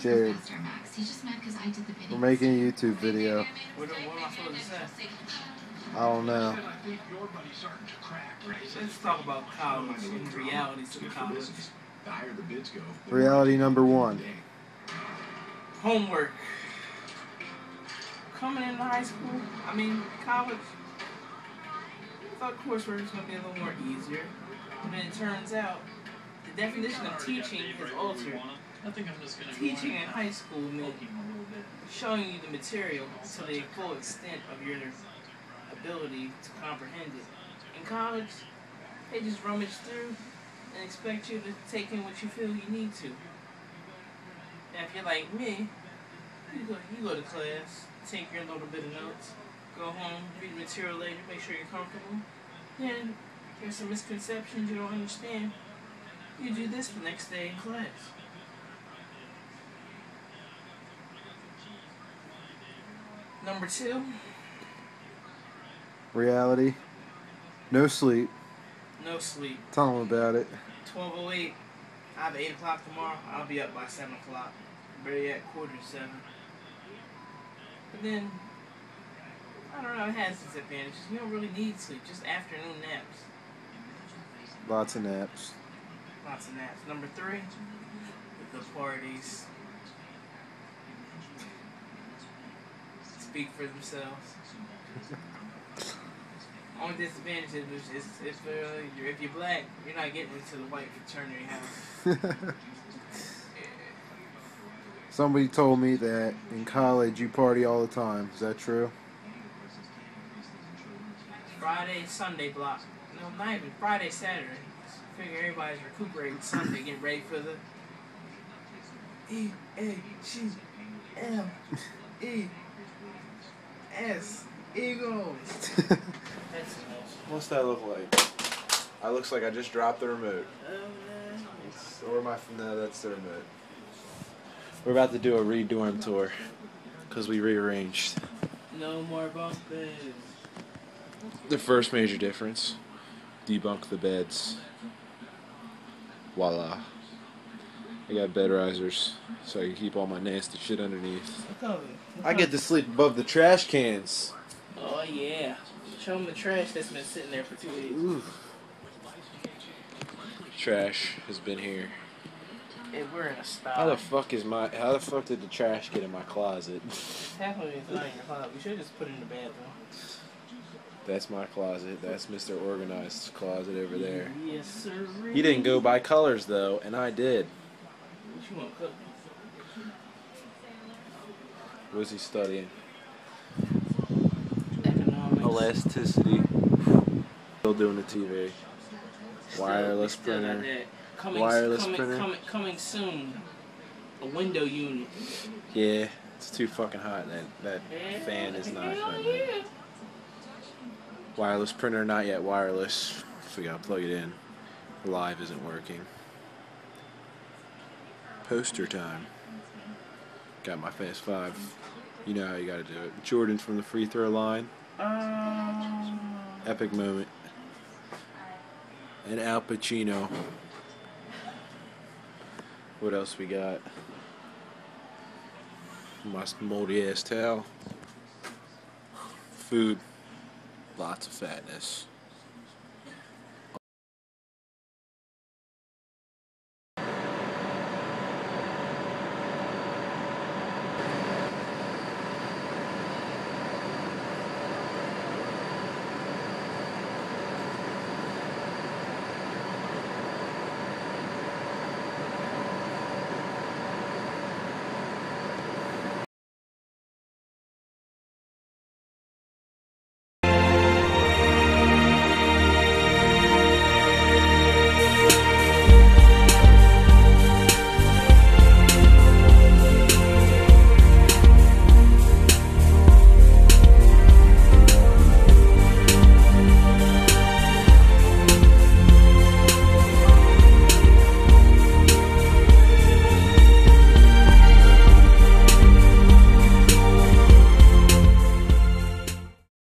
Jared, we're making a YouTube video. What am I supposed to say? I don't know. Let's talk about college and realities of college. Reality number one. Homework. Coming into high school, college, I thought coursework was going to be a little more easier. But then it turns out the definition of teaching is altered. Teaching in high school meant showing you the material to the full extent of your ability to comprehend it. In college, they just rummage through and expect you to take in what you feel you need to. And if you're like me, you go to class, take your little bit of notes, go home, read the material later, make sure you're comfortable. Then there's some misconceptions you don't understand. You do this the next day in class. Number 2. Reality. No sleep. No sleep. Tell them about it. 12:08. I have 8 o'clock tomorrow. I'll be up by 7 o'clock. Better yet, 6:45. But then, I don't know, it has its advantages. You don't really need sleep, just afternoon naps. Lots of naps. Lots of naps. Number 3, the parties. Speak for themselves. Only disadvantage is if you're black, you're not getting into the white fraternity house. Somebody told me that in college you party all the time. Is that true? Friday, Sunday block. No, not even Friday, Saturday. Figure everybody's recuperating Sunday, getting ready for the EAGMES Eagles. What's that look like? It looks like I just dropped the remote. No, that's the remote. We're about to do a redorm tour because we rearranged. No more bunk beds. The first major difference: debunk the beds. Voila. I got bed risers so I can keep all my nasty shit underneath. I get to sleep above the trash cans. Oh yeah. Show them the trash that's been sitting there for 2 weeks. Ooh. Trash has been here. Hey, we're in a style. How the fuck did the trash get in my closet? Half of it's not in your closet. We should just put it in the bathroom. That's my closet. That's Mr. Organized's closet over there. Yes, sir. He didn't go by colors though, and I did. What you want to cook? What was he studying? Economics. Elasticity. Still doing the TV. Wireless printer. Coming soon. A window unit. Yeah, it's too fucking hot. That fan is not fun. Wireless printer, not yet wireless. So we gotta plug it in. Live isn't working. Poster time. Got my Fast 5. You know how you gotta do it. Jordan from the free throw line. Epic moment. And Al Pacino. What else we got? My moldy ass towel. Food. Lots of fatness.